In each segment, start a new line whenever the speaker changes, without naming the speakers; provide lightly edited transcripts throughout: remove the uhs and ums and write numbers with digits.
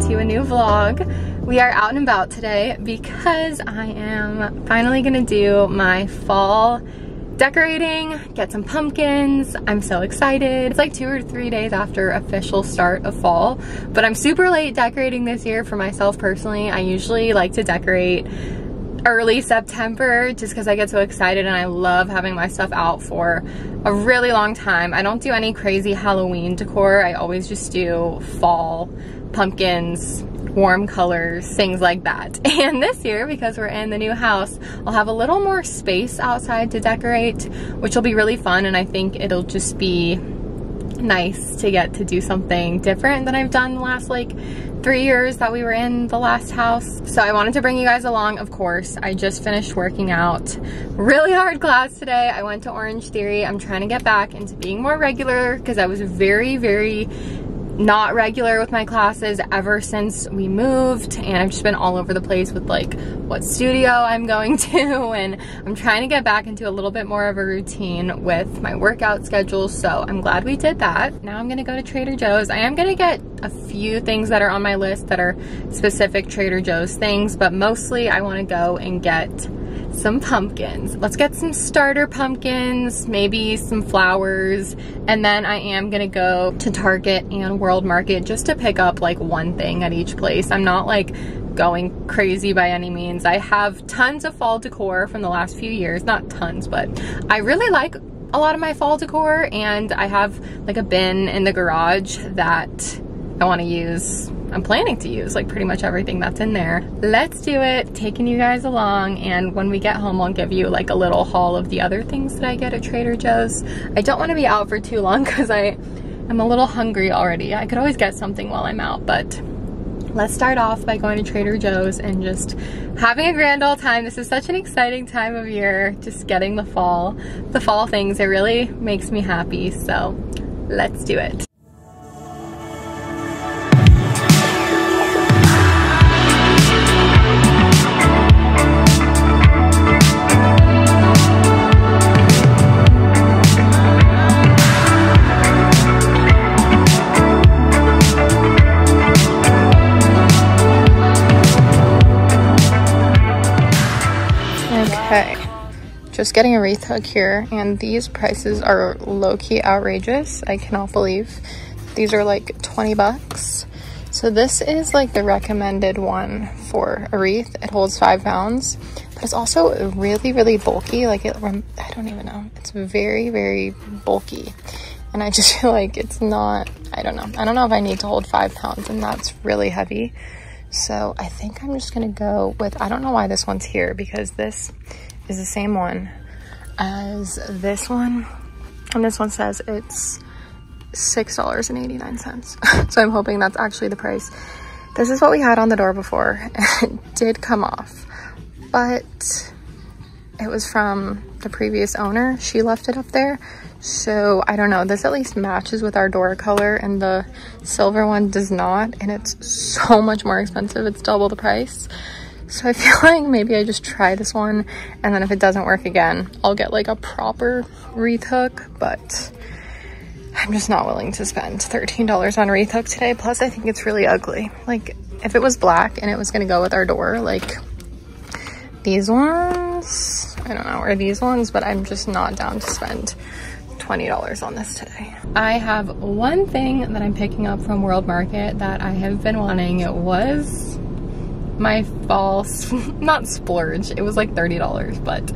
to a new vlog. We are out and about today because I am finally gonna do my fall decorating, get some pumpkins. I'm so excited. It's like 2 or 3 days after official start of fall, but I'm super late decorating this year for myself personally. I usually like to decorate early September just because I get so excited and I love having my stuff out for a really long time. I don't do any crazy Halloween decor. I always just do fall pumpkins, warm colors, things like that. And this year, because we're in the new house, I'll have a little more space outside to decorate, which will be really fun, and I think it'll just be nice to get to do something different than I've done the last like 3 years that we were in the last house. So I wanted to bring you guys along, of course. I just finished working out. Really hard class today. I went to Orange Theory. I'm trying to get back into being more regular because I was very not regular with my classes ever since we moved, and I've just been all over the place with like what studio I'm going to, and I'm trying to get back into a little bit more of a routine with my workout schedule, so I'm glad we did that. Now I'm gonna go to Trader Joe's. I am gonna get a few things that are on my list that are specific Trader Joe's things, but mostly I want to go and get some pumpkins. Let's get some starter pumpkins, maybe some flowers, and then I am gonna go to Target and World Market just to pick up like one thing at each place. I'm not like going crazy by any means. I have tons of fall decor from the last few years, not tons, but I really like a lot of my fall decor, and I have like a bin in the garage that I want to use. I'm planning to use like pretty much everything that's in there. Let's do it, taking you guys along, and when we get home I'll give you like a little haul of the other things that I get at Trader Joe's. I don't want to be out for too long because I am a little hungry already. I could always get something while I'm out, but let's start off by going to Trader Joe's and just having a grand old time. This is such an exciting time of year, just getting the fall things. It really makes me happy, so let's do it. Okay, just getting a wreath hook here, and these prices are low-key outrageous. I cannot believe these are like 20 bucks. So this is like the recommended one for a wreath. It holds 5 pounds, but it's also really bulky. Like I don't even know. It's very bulky, and I just feel like it's not, I don't know if I need to hold 5 pounds, and that's really heavy. So I think I'm just gonna go with, I don't know why this one's here, because this is the same one as this one, and this one says it's $6.89. So I'm hoping that's actually the price. This is what we had on the door before, and it did come off, but it was from the previous owner. She left it up there. So I don't know, this at least matches with our door color, and the silver one does not, and it's so much more expensive. It's double the price. So I feel like maybe I just try this one, and then if it doesn't work again, I'll get like a proper wreath hook, but I'm just not willing to spend $13 on a wreath hook today. Plus I think it's really ugly. Like if it was black and it was gonna go with our door, like these ones, I don't know, or these ones, but I'm just not down to spend $20 on this today. I have one thing that I'm picking up from World Market that I have been wanting. It was my fall, not splurge, it was like $30, but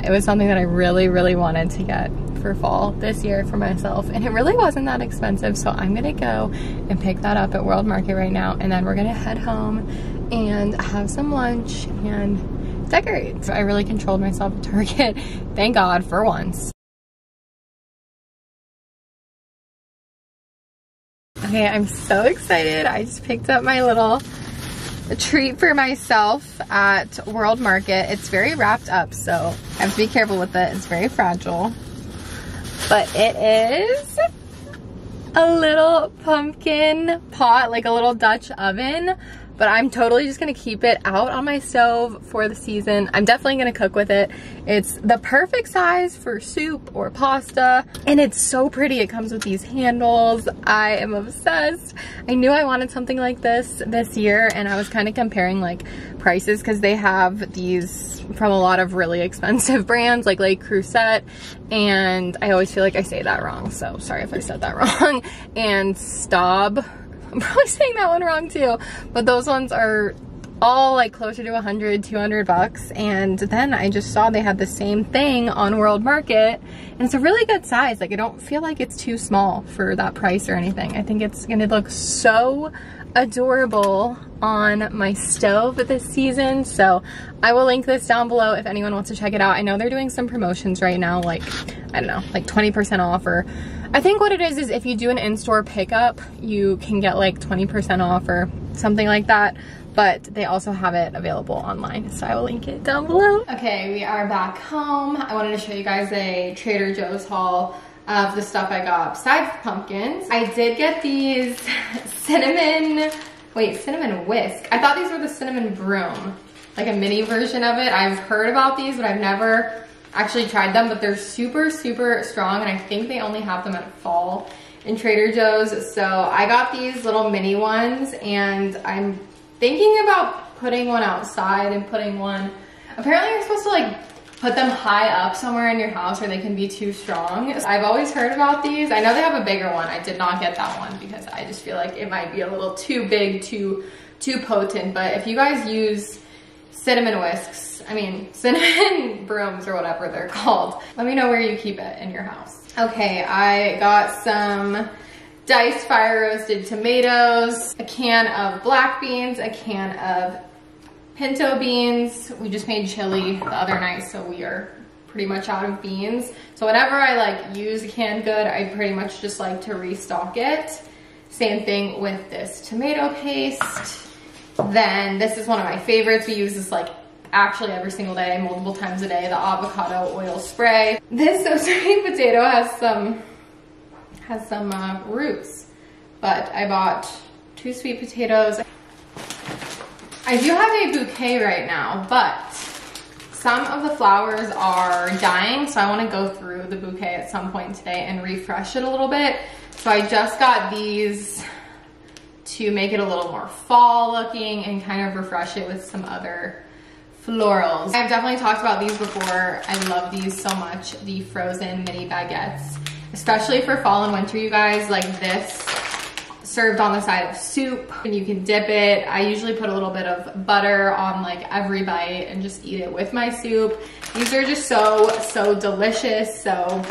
it was something that I really wanted to get for fall this year for myself, and it really wasn't that expensive. So I'm gonna go and pick that up at World Market right now, and then we're gonna head home and have some lunch and decorate. So I really controlled myself at Target, thank God, for once. Okay, I'm so excited. I just picked up my little treat for myself at World Market. It's very wrapped up, so I have to be careful with it. It's very fragile. But it is a little pumpkin pot, like a little Dutch oven but I'm totally just gonna keep it out on my stove for the season. I'm definitely gonna cook with it. It's the perfect size for soup or pasta, and it's so pretty. It comes with these handles. I am obsessed. I knew I wanted something like this year, and I was kind of comparing like prices because they have these from a lot of really expensive brands like Le Creuset, and I always feel like I say that wrong, so sorry if I said that wrong, and Staub. I'm probably saying that one wrong too, but those ones are all like closer to 100, 200 bucks. And then I just saw they had the same thing on World Market, and it's a really good size. Like, I don't feel like it's too small for that price or anything. I think it's gonna look so adorable on my stove this season. So I will link this down below if anyone wants to check it out. I know they're doing some promotions right now, like, I don't know, like 20% off, or I think what it is if you do an in-store pickup, you can get like 20% off or something like that. But they also have it available online, so I will link it down below. Okay, we are back home. I wanted to show you guys a Trader Joe's haul of the stuff I got besides pumpkins. I did get these cinnamon whisk. I thought these were the cinnamon broom, like a mini version of it. I've heard about these, but I've never actually tried them, but they're super, super strong, and I think they only have them at fall in Trader Joe's. So I got these little mini ones, and I'm thinking about putting one outside and putting one, apparently you're supposed to like put them high up somewhere in your house or they can be too strong. I've always heard about these. I know they have a bigger one. I did not get that one because I just feel like it might be a little too big, too potent. But if you guys use cinnamon whisks, I mean cinnamon brooms or whatever they're called, let me know where you keep it in your house. Okay, I got some diced fire roasted tomatoes, a can of black beans, a can of pinto beans. We just made chili the other night, so we are pretty much out of beans. So whenever I like use a canned good, I pretty much just like to restock it. Same thing with this tomato paste. Then this is one of my favorites. We use this like actually every single day, multiple times a day, the avocado oil spray. This so sweet potato has some roots, but I bought 2 sweet potatoes. I do have a bouquet right now, but some of the flowers are dying, so I want to go through the bouquet at some point today and refresh it a little bit. So I just got these to make it a little more fall looking and kind of refresh it with some other florals. I've definitely talked about these before. I love these so much, the frozen mini baguettes, especially for fall and winter, you guys. Like this served on the side of soup, and you can dip it. I usually put a little bit of butter on like every bite and just eat it with my soup. These are just so delicious. So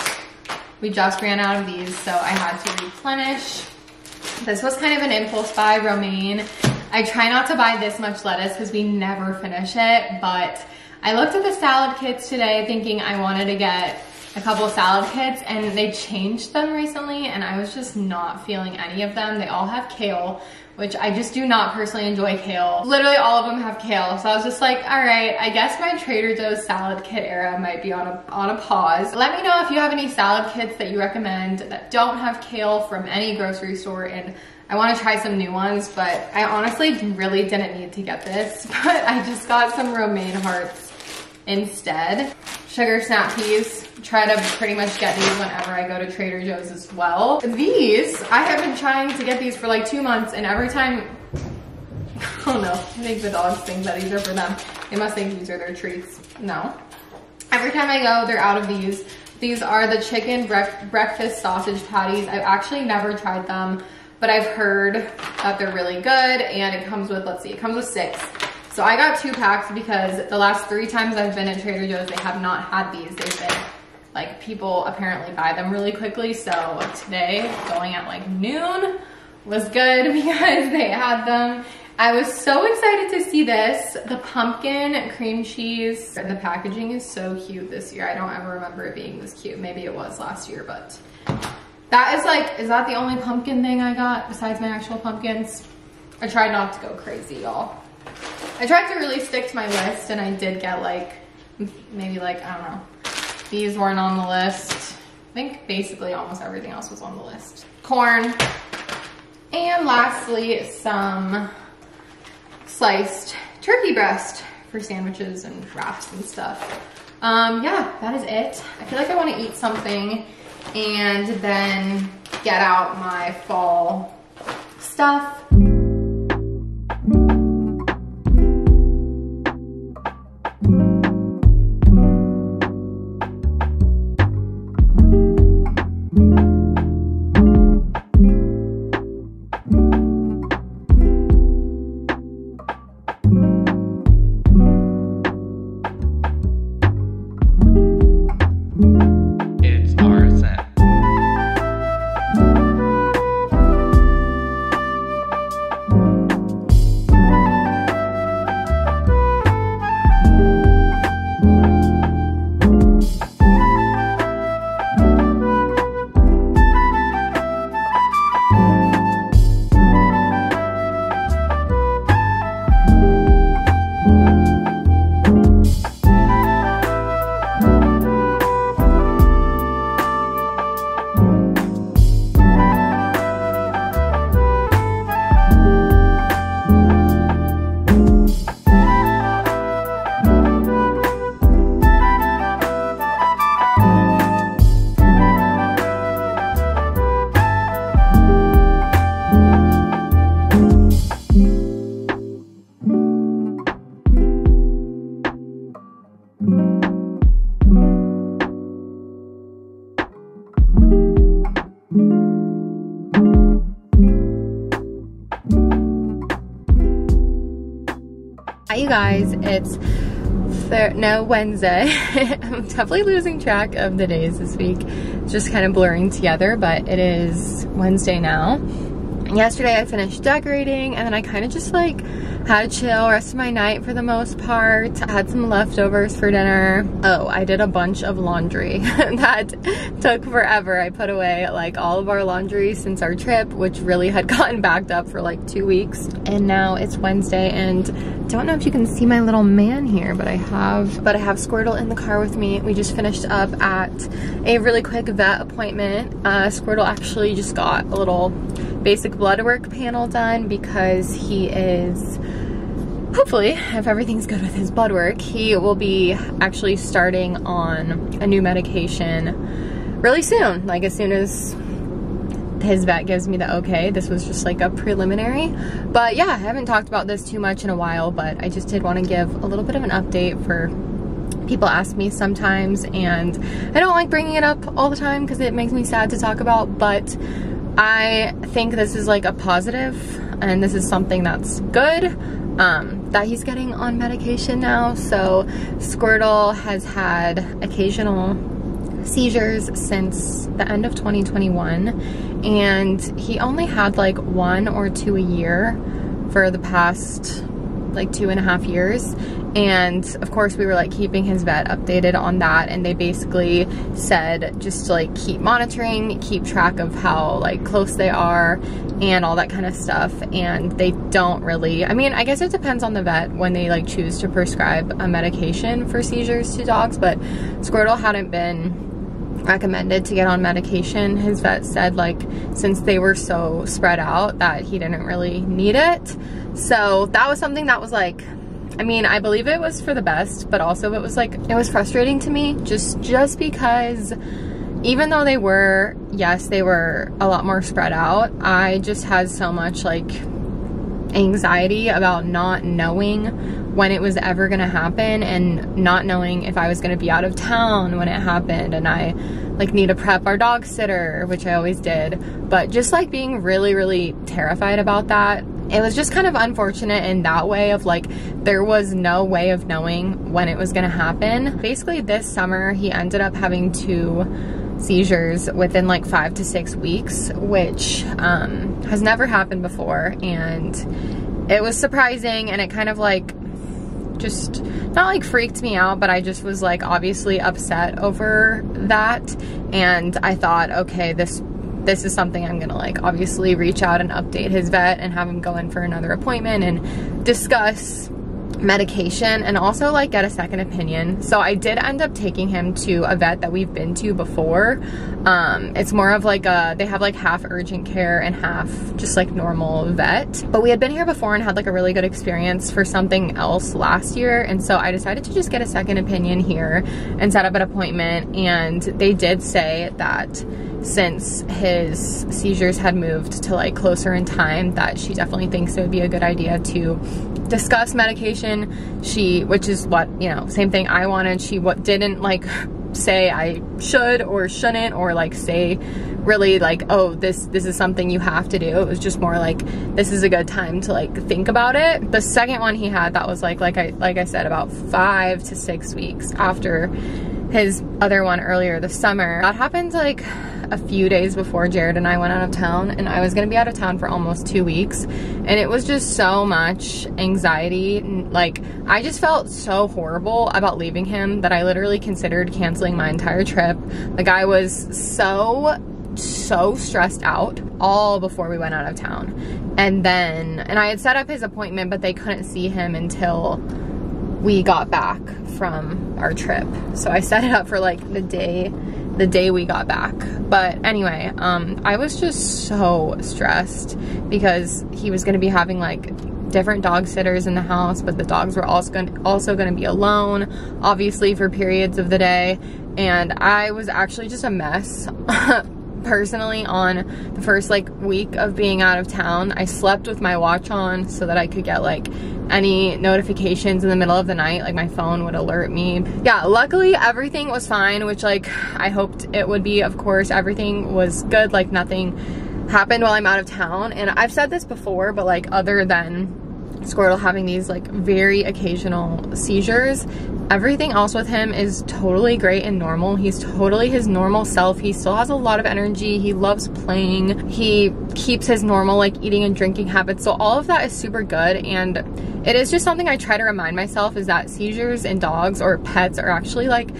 we just ran out of these, so I had to replenish. This was kind of an impulse buy, romaine. I try not to buy this much lettuce because we never finish it, but I looked at the salad kits today thinking I wanted to get a couple of salad kits, and they changed them recently and I was just not feeling any of them. They all have kale, which I just do not personally enjoy kale. Literally all of them have kale. So I was just like, all right, I guess my Trader Joe's salad kit era might be on a pause. Let me know if you have any salad kits that you recommend that don't have kale from any grocery store, and I want to try some new ones, but I honestly really didn't need to get this, but I just got some romaine hearts instead. Sugar snap peas. Try to pretty much get these whenever I go to Trader Joe's as well. These, I have been trying to get these for like 2 months, and every time, oh no, I think the dogs think that these are for them. They must think these are their treats. No. Every time I go, they're out of these. These are the chicken breakfast sausage patties. I've actually never tried them, but I've heard that they're really good, and it comes with, let's see, it comes with 6. So I got 2 packs because the last 3 times I've been at Trader Joe's, they have not had these. They've been, like, people apparently buy them really quickly. So today, going at like noon was good because they had them. I was so excited to see this. The pumpkin cream cheese. The packaging is so cute this year. I don't ever remember it being this cute. Maybe it was last year, but that is like, is that the only pumpkin thing I got besides my actual pumpkins? I tried not to go crazy, y'all. I tried to really stick to my list, and I did get like, maybe like, I don't know. These weren't on the list. I think basically almost everything else was on the list. Corn. And lastly, some sliced turkey breast for sandwiches and wraps and stuff. Yeah, that is it. I feel like I want to eat something and then get out my fall stuff. You guys, it's Wednesday. I'm definitely losing track of the days this week. It's just kind of blurring together, but it is Wednesday now. Yesterday I finished decorating and then I kind of just like had a chill rest of my night for the most part. I had some leftovers for dinner. Oh, I did a bunch of laundry. That took forever. I put away like all of our laundry since our trip, which really had gotten backed up for like 2 weeks. And now it's Wednesday and don't know if you can see my little man here, but I have Squirtle in the car with me. We just finished up at a really quick vet appointment. Squirtle actually just got a little basic blood work panel done because he is, hopefully, if everything's good with his blood work, he will be actually starting on a new medication really soon, like as soon as his vet gives me the okay. This was just like a preliminary, but yeah, I haven't talked about this too much in a while, but I just did want to give a little bit of an update for people ask me sometimes, and I don't like bringing it up all the time because it makes me sad to talk about, but I think this is like a positive and this is something that's good, that he's getting on medication now. So Squirtle has had occasional seizures since the end of 2021 and he only had like 1 or 2 a year for the past like 2.5 years. And of course we were like keeping his vet updated on that, and they basically said just to like keep monitoring, keep track of how like close they are and all that kind of stuff. And they don't really, I mean, I guess it depends on the vet when they like choose to prescribe a medication for seizures to dogs, but Squirtle hadn't been recommended to get on medication. His vet said like since they were so spread out that he didn't really need it. So that was something that was like, I mean, I believe it was for the best, but also it was like, it was frustrating to me just because even though they were, yes, they were a lot more spread out, I just had so much like anxiety about not knowing when it was ever gonna happen and not knowing if I was gonna be out of town when it happened, and I like need to prep our dog sitter, which I always did, but just like being really, really terrified about that. It was just kind of unfortunate in that way of like, there was no way of knowing when it was gonna happen. Basically this summer, he ended up having 2 seizures within like 5 to 6 weeks, which has never happened before. And it was surprising, and it kind of like, just not like freaked me out, but I just was like obviously upset over that. And I thought, okay, this is something I'm gonna like obviously reach out and update his vet and have him go in for another appointment and discuss medication and also like get a second opinion. So I did end up taking him to a vet that we've been to before. It's more of like they have like half urgent care and half just like normal vet. But we had been here before and had like a really good experience for something else last year, and so I decided to just get a second opinion here and set up an appointment. And they did say that since his seizures had moved to like closer in time, that she definitely thinks it would be a good idea to discuss medication. Which is what, you know, same thing I wanted. She didn't like say I should or shouldn't, or like say really like, oh, this is something you have to do. It was just more like, this is a good time to like think about it. The second one he had, that was like I said, about 5 to 6 weeks after his other one earlier this summer. That happened like a few days before Jared and I went out of town, and I was gonna be out of town for almost 2 weeks, and it was just so much anxiety. Like, I just felt so horrible about leaving him that I literally considered canceling my entire trip. Like, I was so stressed out all before we went out of town. And I had set up his appointment, but they couldn't see him until we got back from our trip. So I set it up for like the day we got back. But anyway, I was just so stressed because he was gonna be having like different dog sitters in the house, but the dogs were also gonna be alone, obviously, for periods of the day. And I was actually just a mess. Personally, on the first like week of being out of town, I slept with my watch on so that I could get like any notifications in the middle of the night. Like, my phone would alert me. Yeah, luckily everything was fine, which like I hoped it would be. Of course, everything was good. Like, nothing happened while I'm out of town. And I've said this before, but like, other than Squirtle having these like very occasional seizures, everything else with him is totally great and normal. He's totally his normal self. He still has a lot of energy. He loves playing. He keeps his normal like eating and drinking habits. So all of that is super good. And it is just something I try to remind myself, is that seizures in dogs or pets are actually like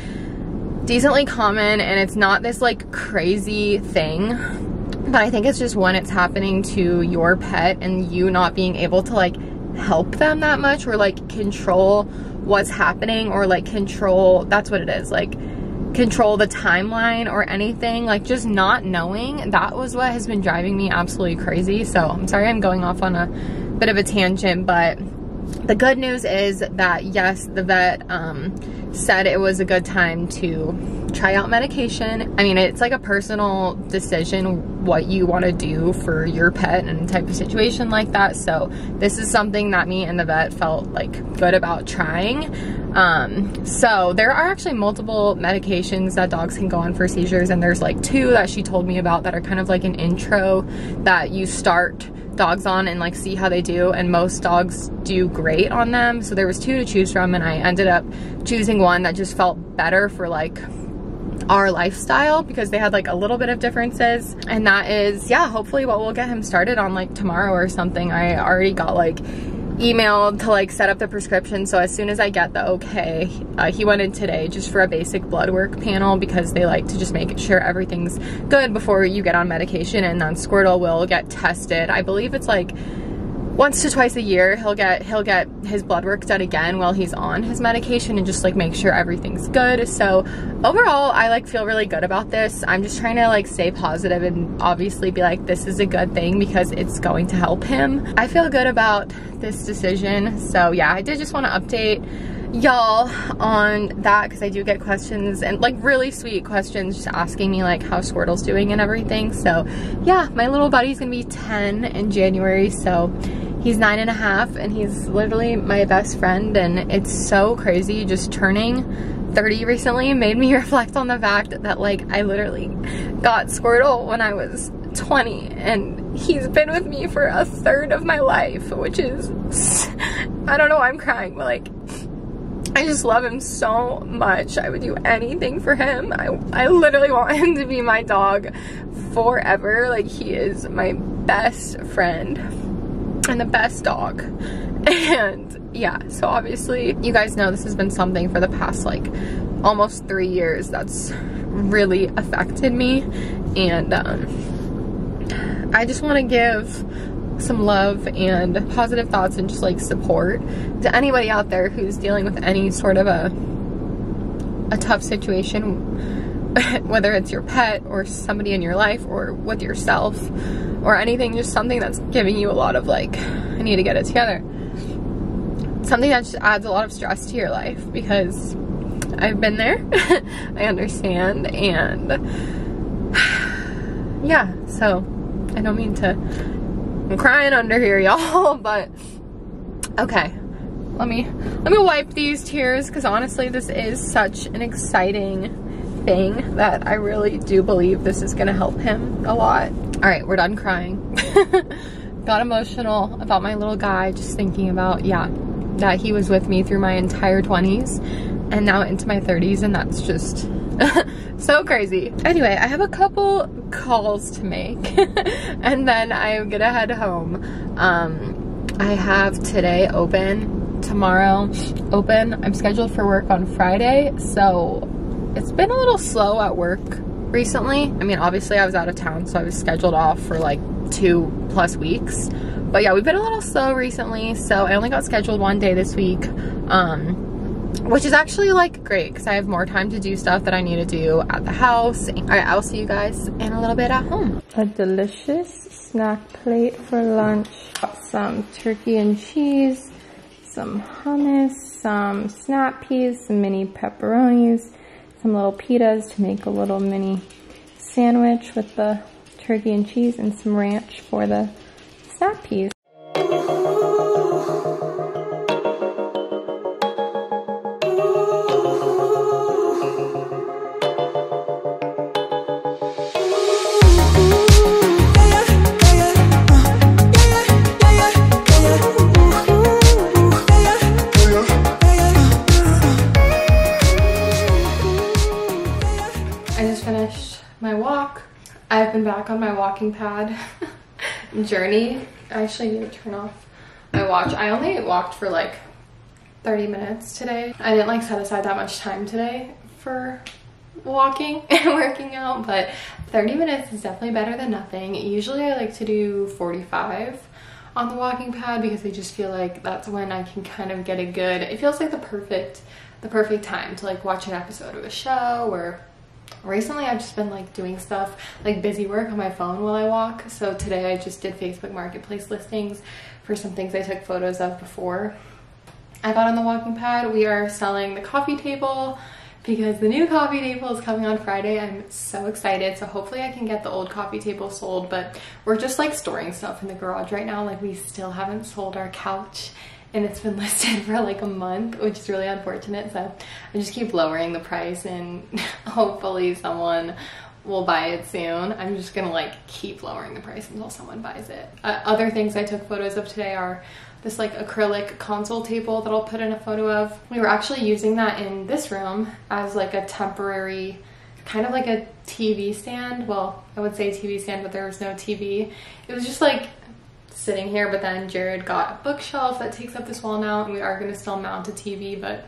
decently common, and it's not this like crazy thing. But I think it's just when it's happening to your pet and you not being able to like help them that much, or like control what's happening, or like control, that's what it is, like control the timeline or anything, like just not knowing. That was what has been driving me absolutely crazy. So I'm sorry I'm going off on a bit of a tangent, but the good news is that yes, the vet said it was a good time to try out medication. I mean, it's like a personal decision what you want to do for your pet in a type of situation like that. So this is something that me and the vet felt like good about trying. So there are actually multiple medications that dogs can go on for seizures, and there's like 2 that she told me about that are kind of like an intro that you start dogs on and like see how they do, and most dogs do great on them. So there was 2 to choose from, and I ended up choosing one that just felt better for like our lifestyle, because they had like a little bit of differences. And that is, yeah, hopefully what we'll get him started on like tomorrow or something. I already got like emailed to like set up the prescription, so as soon as I get the okay, he went in today just for a basic blood work panel, because they like to just make sure everything's good before you get on medication. And then Squirtle will get tested. I believe it's like once to twice a year. He'll get his blood work done again while he's on his medication, and just like make sure everything's good. So overall, I like feel really good about this. I'm just trying to like stay positive and obviously be like, this is a good thing because it's going to help him. I feel good about this decision. So yeah, I did just want to update y'all on that, because I do get questions, and like really sweet questions, just asking me like how Squirtle's doing and everything. So yeah, my little buddy's gonna be 10 in January, so he's 9.5, and he's literally my best friend. And it's so crazy, just turning 30 recently made me reflect on the fact that like I literally got Squirtle when I was 20, and he's been with me for a third of my life, which is, I don't know why I'm crying, but like I just love him so much. I would do anything for him. I literally want him to be my dog forever. Like, he is my best friend and the best dog. And yeah, so obviously you guys know this has been something for the past like almost 3 years that's really affected me. And I just want to give some love and positive thoughts and just like support to anybody out there who's dealing with any sort of a tough situation, whether it's your pet or somebody in your life or with yourself or anything, just something that's giving you a lot of like, I need to get it together. Something that just adds a lot of stress to your life, because I've been there. I understand, and yeah, so I don't mean to, I'm crying under here, y'all, but okay. Let me wipe these tears, because honestly this is such an exciting thing that I really do believe this is gonna help him a lot. All right, we're done crying. Got emotional about my little guy, just thinking about, yeah, that he was with me through my entire 20s and now into my 30s, and that's just so crazy. Anyway, I have a couple calls to make and then I'm gonna head home. I have today open, tomorrow open. I'm scheduled for work on Friday, so it's been a little slow at work recently. I mean, obviously I was out of town, so I was scheduled off for like 2+ weeks. But yeah, we've been a little slow recently, so I only got scheduled one day this week, which is actually like great because I have more time to do stuff that I need to do at the house. All right, I'll see you guys in a little bit at home. A delicious snack plate for lunch. Some turkey and cheese, some hummus, some snap peas, some mini pepperonis, some little pitas to make a little mini sandwich with the turkey and cheese, and some ranch for the snap peas. I just finished my walk. I've been back on my walking pad journey. I actually need to turn off my watch. I only walked for like 30 minutes today. I didn't like set aside that much time today for walking and working out, but 30 minutes is definitely better than nothing. Usually I like to do 45 on the walking pad because I just feel like that's when I can kind of get a good, it feels like the perfect time to like watch an episode of a show. Or recently I've just been like doing stuff like busy work on my phone while I walk. So today I just did Facebook Marketplace listings for some things I took photos of before I got on the walking pad. We are selling the coffee table because the new coffee table is coming on Friday. I'm so excited. So hopefully I can get the old coffee table sold, but we're just like storing stuff in the garage right now. Like we still haven't sold our couch and it's been listed for like a month, which is really unfortunate. So I just keep lowering the price and hopefully someone will buy it soon. I'm just gonna like keep lowering the price until someone buys it. Other things I took photos of today are this like acrylic console table that I'll put in a photo of. We were actually using that in this room as like a temporary, kind of like a TV stand. Well, I would say TV stand, but there was no TV. It was just like sitting here, but then Jared got a bookshelf that takes up this wall now, and we are going to still mount a TV, but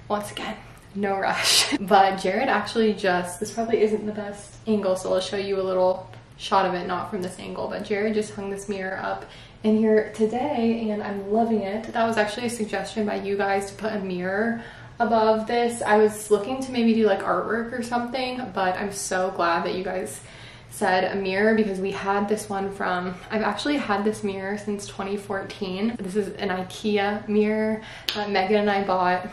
once again, no rush. But Jared actually just, this probably isn't the best angle, so I'll show you a little shot of it, not from this angle, but Jared just hung this mirror up in here today and I'm loving it. That was actually a suggestion by you guys to put a mirror above this. I was looking to maybe do like artwork or something, but I'm so glad that you guys said a mirror because we had this one from, I've actually had this mirror since 2014. This is an IKEA mirror that Megan and I bought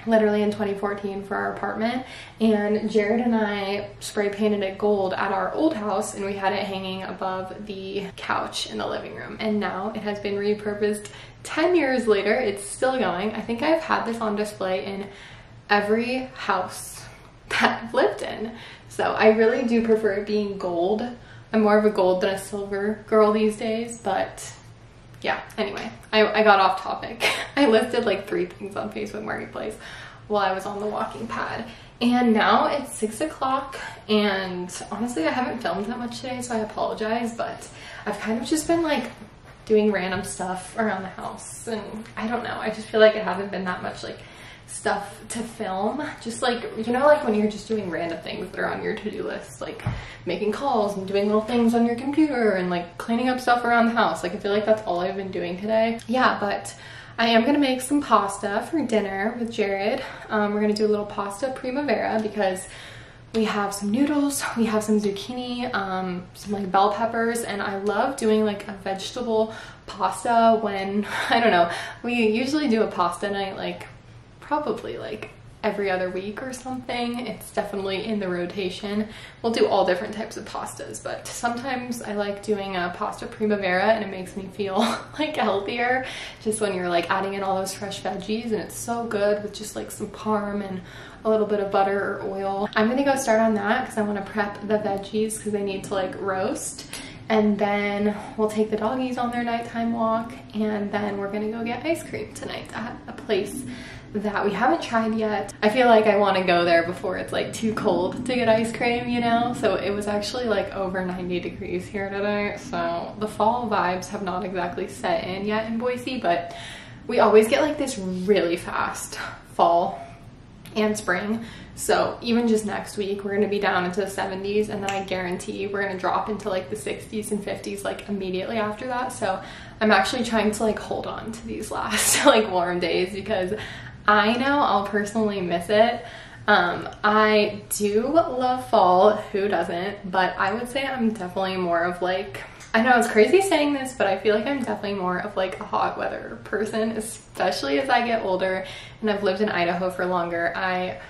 literally in 2014 for our apartment, and Jared and I spray painted it gold at our old house and we had it hanging above the couch in the living room, and now it has been repurposed 10 years later. It's still going. I think I've had this on display in every house that I've lived in. So I really do prefer it being gold. I'm more of a gold than a silver girl these days, but yeah, anyway, I got off topic. I listed like 3 things on Facebook Marketplace while I was on the walking pad. And now it's 6 o'clock, and honestly I haven't filmed that much today, so I apologize, but I've kind of just been like doing random stuff around the house, and I don't know, I just feel like it hasn't been that much like stuff to film, just like, you know, like when you're just doing random things that are on your to-do list, like making calls and doing little things on your computer and like cleaning up stuff around the house. Like I feel like that's all I've been doing today. Yeah, but I am gonna make some pasta for dinner with Jared. We're gonna do a little pasta primavera because we have some noodles, we have some zucchini, some like bell peppers, and I love doing like a vegetable pasta when, I don't know, we usually do a pasta night like probably like every other week or something. It's definitely in the rotation. We'll do all different types of pastas, but sometimes I like doing a pasta primavera and it makes me feel like healthier just when you're like adding in all those fresh veggies, and it's so good with just like some parm and a little bit of butter or oil. I'm gonna go start on that because I want to prep the veggies because they need to like roast, and then we'll take the doggies on their nighttime walk, and then we're gonna go get ice cream tonight at a place that we haven't tried yet. I feel like I want to go there before it's like too cold to get ice cream, you know? So it was actually like over 90 degrees here today, so the fall vibes have not exactly set in yet in Boise, but we always get like this really fast fall and spring. So even just next week we're going to be down into the 70s, and then I guarantee we're going to drop into like the 60s and 50s like immediately after that. So I'm actually trying to like hold on to these last like warm days because I know I'll personally miss it. I do love fall, who doesn't? But I would say I'm definitely more of like, I know it's crazy saying this, but I feel like I'm definitely more of like a hot weather person, especially as I get older and I've lived in Idaho for longer. I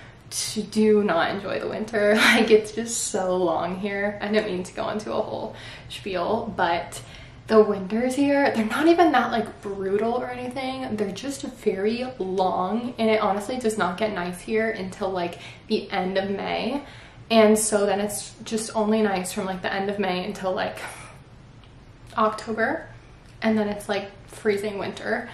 do not enjoy the winter. Like it's just so long here. I didn't mean to go into a whole spiel, but the winters here, they're not even that like brutal or anything. They're just very long, and it honestly does not get nice here until like the end of May. And so then it's just only nice from like the end of May until like October, and then it's like freezing winter.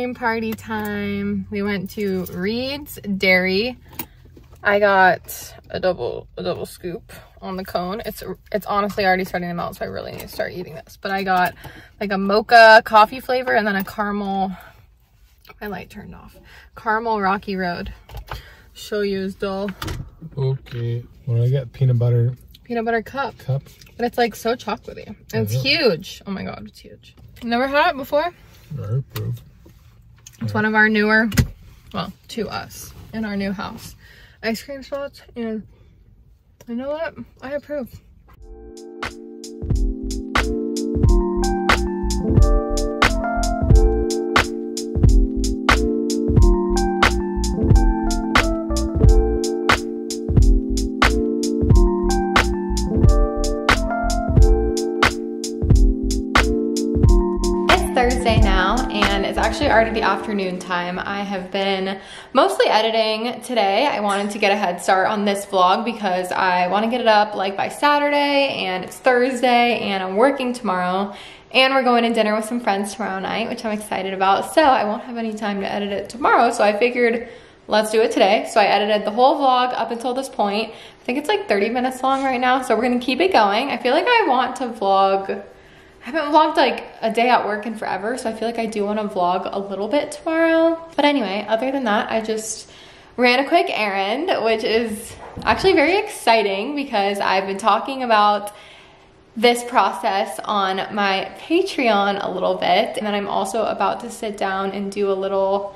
cream party time. We went to Reed's Dairy. I got a double scoop on the cone. It's honestly already starting to melt, so I really need to start eating this. But I got like a mocha coffee flavor and then a caramel, my light turned off, caramel Rocky Road. Show you is dull. Okay, well I got peanut butter cup. But it's like so chocolatey. And it's huge. Oh my god, it's huge. Never had it before?
No, approved.
It's one of our newer, well, to us, in our new house, ice cream spots, and you know what? I approve. Thursday now, and it's actually already the afternoon time. I have been mostly editing today. I wanted to get a head start on this vlog because I want to get it up like by Saturday, and it's Thursday and I'm working tomorrow, and we're going to dinner with some friends tomorrow night, which I'm excited about, so I won't have any time to edit it tomorrow, so I figured let's do it today. So I edited the whole vlog up until this point. I think it's like 30 minutes long right now, so we're gonna keep it going. I feel like I want to vlog. I haven't vlogged like a day at work in forever, so I feel like I do want to vlog a little bit tomorrow. But anyway, other than that, I just ran a quick errand, which is actually very exciting because I've been talking about this process on my Patreon a little bit. And then I'm also about to sit down and do a little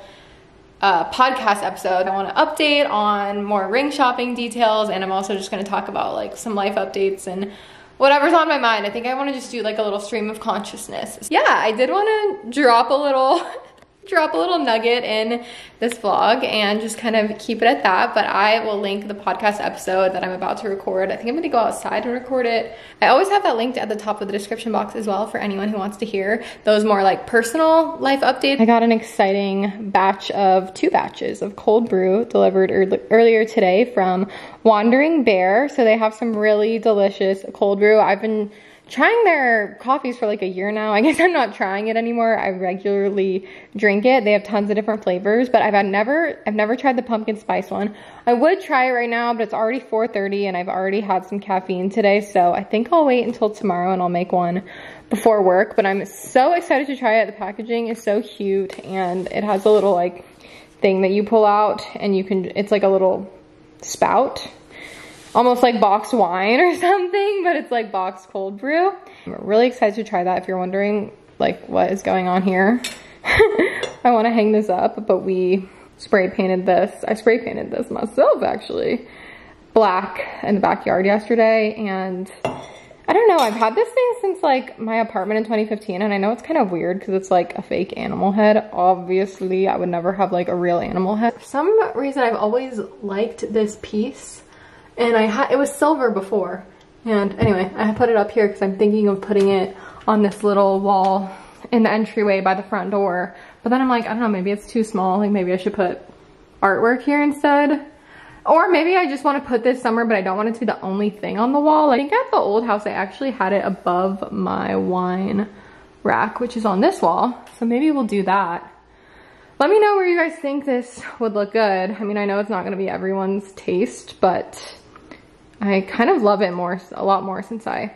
podcast episode. I want to update on more ring shopping details, and I'm also just going to talk about like some life updates and whatever's on my mind. I think I want to just do like a little stream of consciousness. Yeah, I did want to drop a little nugget in this vlog and just kind of keep it at that, but I will link the podcast episode that I'm about to record. I think I'm gonna go outside and record it. I always have that linked at the top of the description box as well for anyone who wants to hear those more like personal life updates. I got an exciting two batches of cold brew delivered earlier today from Wandering Bear. So they have some really delicious cold brew. I've been trying their coffees for like a year now. I guess I'm not trying it anymore. I regularly drink it. They have tons of different flavors, but I've never tried the pumpkin spice one. I would try it right now, but it's already 4:30 and I've already had some caffeine today, so I think I'll wait until tomorrow and I'll make one before work. But I'm so excited to try it. The packaging is so cute, and it has a little like thing that you pull out, and it's like a little spout, almost like boxed wine or something, but it's like boxed cold brew. I'm really excited to try that. If you're wondering like what is going on here, I want to hang this up, but we spray painted this. I spray painted this myself actually, black in the backyard yesterday, and I don't know, I've had this thing since like my apartment in 2015, and I know it's kind of weird because it's like a fake animal head. Obviously, I would never have like a real animal head. For some reason, I've always liked this piece. And it was silver before. And anyway, I put it up here because I'm thinking of putting it on this little wall in the entryway by the front door. But then I'm like, I don't know, maybe it's too small. Like maybe I should put artwork here instead. Or maybe I just want to put this somewhere, but I don't want it to be the only thing on the wall. I think at the old house, I actually had it above my wine rack, which is on this wall. So maybe we'll do that. Let me know where you guys think this would look good. I mean, I know it's not going to be everyone's taste, but I kind of love it a lot more since I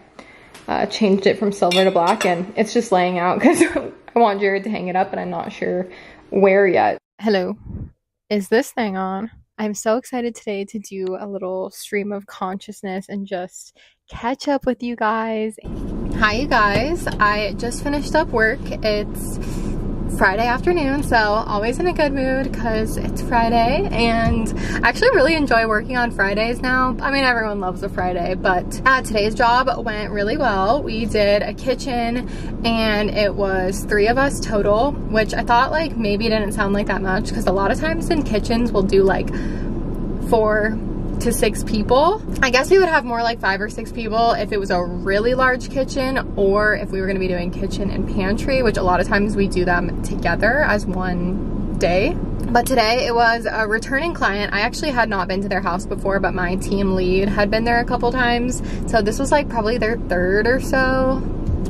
changed it from silver to black, and it's just laying out because I want Jared to hang it up, and I'm not sure where yet. Hello, is this thing on? I'm so excited today to do a little stream of consciousness and just catch up with you guys. Hi you guys, I just finished up work. It's Friday afternoon, so always in a good mood because it's Friday, and I actually really enjoy working on Fridays now. I mean, everyone loves a Friday, but today's job went really well. We did a kitchen, and it was 3 of us total, which I thought like maybe didn't sound like that much because a lot of times in kitchens we'll do like 4 to 6 people. I guess we would have more like 5 or 6 people if it was a really large kitchen, or if we were going to be doing kitchen and pantry, which a lot of times we do them together as one day. But today it was a returning client. I actually had not been to their house before, but my team lead had been there a couple times. So this was like probably their 3rd or so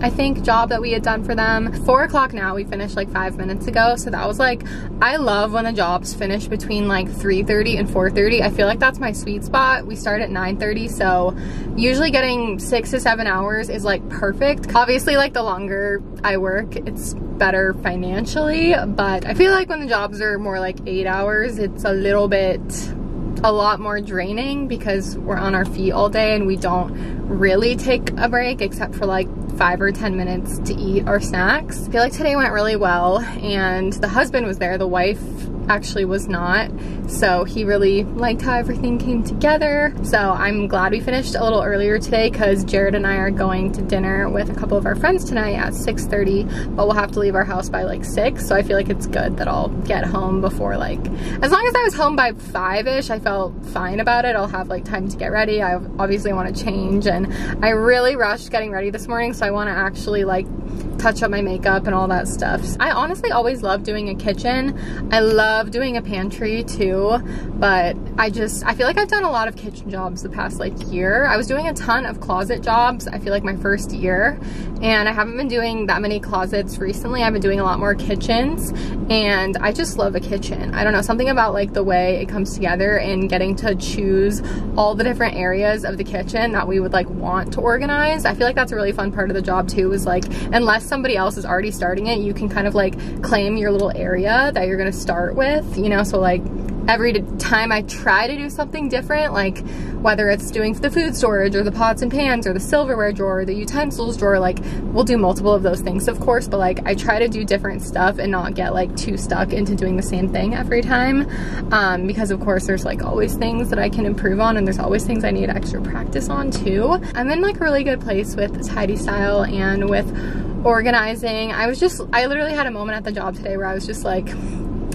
I think, job that we had done for them. 4 o'clock now, we finished like 5 minutes ago, so that was like, I love when the jobs finish between like 3:30 and 4:30. I feel like that's my sweet spot. We start at 9:30, so usually getting 6 to 7 hours is like perfect. Obviously, like the longer I work, it's better financially, but I feel like when the jobs are more like 8 hours, it's a lot more draining because we're on our feet all day and we don't really take a break except for like 5 or 10 minutes to eat our snacks. I feel like today went really well, and the husband was there. The wife actually was not, so he really liked how everything came together. So I'm glad we finished a little earlier today because Jared and I are going to dinner with a couple of our friends tonight at 6:30, but we'll have to leave our house by like 6, so I feel like it's good that I'll get home before, like, as long as I was home by 5-ish, I felt fine about it. I'll have like time to get ready. I obviously want to change, and I really rushed getting ready this morning, so I want to actually like touch up my makeup and all that stuff. I honestly always love doing a kitchen. I love doing a pantry too, but I feel like I've done a lot of kitchen jobs the past like year. I was doing a ton of closet jobs, I feel like my first year, and I haven't been doing that many closets recently. I've been doing a lot more kitchens, and I just love a kitchen. I don't know, something about like the way it comes together and getting to choose all the different areas of the kitchen that we would like want to organize. I feel like that's a really fun part of the job too, is like, unless somebody else is already starting it, you can kind of like claim your little area that you're gonna start with, you know? So like every time I try to do something different, like whether it's doing the food storage or the pots and pans or the silverware drawer or the utensils drawer, like we'll do multiple of those things, of course, but like I try to do different stuff and not get like too stuck into doing the same thing every time, because of course there's like always things that I can improve on, and there's always things I need extra practice on too. I'm in like a really good place with tidy style and with organizing. I literally had a moment at the job today where I was just like,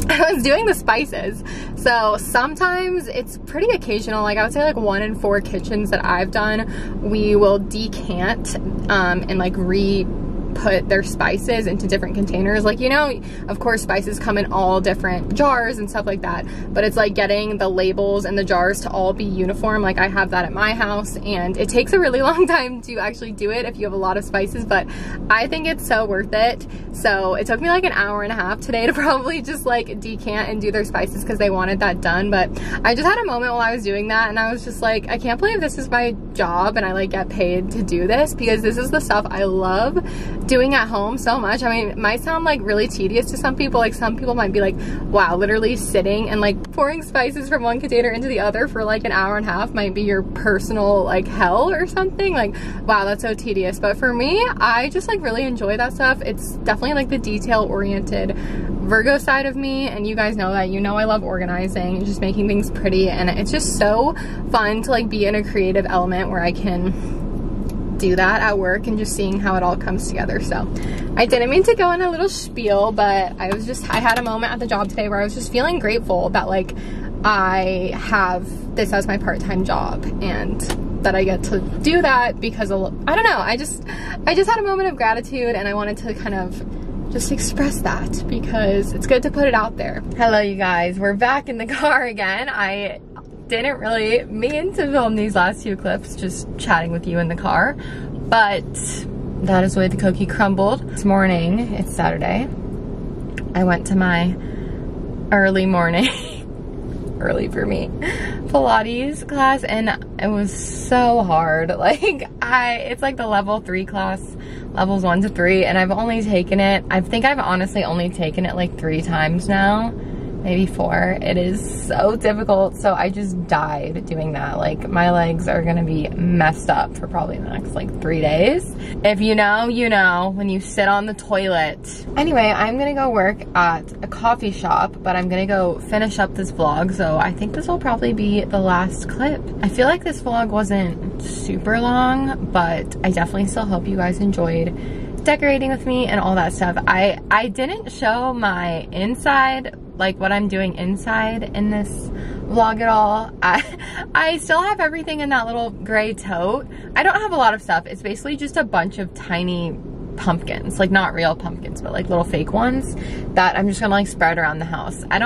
I was doing the spices. So sometimes it's pretty occasional, like I would say like 1 in 4 kitchens that I've done, we will decant and like put their spices into different containers. Like, you know, of course spices come in all different jars and stuff like that, but it's like getting the labels and the jars to all be uniform. Like I have that at my house, and it takes a really long time to actually do it if you have a lot of spices, but I think it's so worth it. So it took me like an hour and a half today to probably just like decant and do their spices because they wanted that done. But I just had a moment while I was doing that, and I was just like, I can't believe this is my job and I like get paid to do this, because this is the stuff I love doing at home so much. I mean, it might sound like really tedious to some people. Like some people might be like, wow, literally sitting and like pouring spices from one container into the other for like an hour and a half might be your personal like hell or something. Like, wow, that's so tedious. But for me, I just like really enjoy that stuff. It's definitely like the detail oriented Virgo side of me, and you guys know that. You know I love organizing and just making things pretty, and it's just so fun to like be in a creative element where I can do that at work and just seeing how it all comes together. So I didn't mean to go in a little spiel, but I had a moment at the job today where I was just feeling grateful that like I have this as my part-time job and that I get to do that, because I don't know, I just had a moment of gratitude, and I wanted to kind of just express that because it's good to put it out there. Hello you guys, we're back in the car again. I didn't really mean to film these last 2 clips just chatting with you in the car, but that is the way the cookie crumbled. This morning, it's Saturday, I went to my early morning early for me Pilates class, and it was so hard. Like it's like the level 3 class, levels 1 to 3, and I've only taken it, I think I've honestly only taken it like 3 times now, maybe 4. It is so difficult, so I just died doing that. Like my legs are gonna be messed up for probably the next like 3 days. If you know, you know, when you sit on the toilet. Anyway, I'm gonna go work at a coffee shop, but I'm gonna go finish up this vlog, so I think this will probably be the last clip. I feel like this vlog wasn't super long, but I definitely still hope you guys enjoyed decorating with me and all that stuff. I didn't show my inside, like what I'm doing inside in this vlog at all. I still have everything in that little gray tote. I don't have a lot of stuff. It's basically just a bunch of tiny pumpkins, like not real pumpkins, but like little fake ones that I'm just gonna like spread around the house. I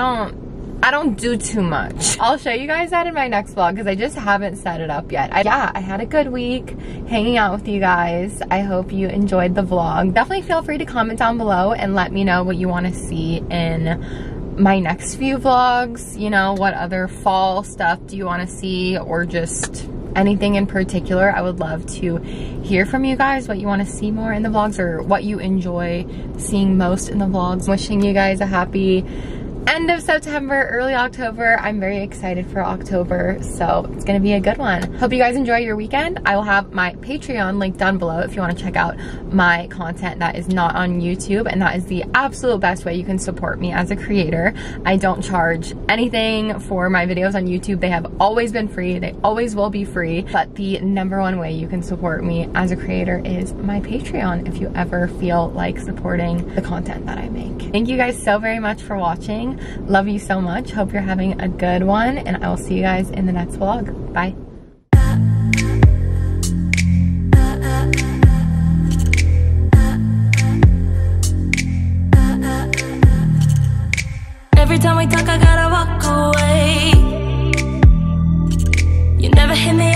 I don't do too much. I'll show you guys that in my next vlog because I just haven't set it up yet. I had a good week hanging out with you guys. I hope you enjoyed the vlog. Definitely feel free to comment down below and let me know what you want to see in my next few vlogs. You know, what other fall stuff do you want to see, or just anything in particular. I would love to hear from you guys what you want to see more in the vlogs, or what you enjoy seeing most in the vlogs. Wishing you guys a happy end of September, early October. I'm very excited for October, so it's gonna be a good one. Hope you guys enjoy your weekend. I will have my Patreon link down below if you want to check out my content that is not on YouTube, and that is the absolute best way you can support me as a creator. I don't charge anything for my videos on YouTube. They have always been free. They always will be free, but the #1 way you can support me as a creator is my Patreon if you ever feel like supporting the content that I make. Thank you guys so very much for watching. Love you so much. Hope you're having a good one, and I will see you guys in the next vlog. Bye.
Every time we talk, I gotta walk away. You never hit me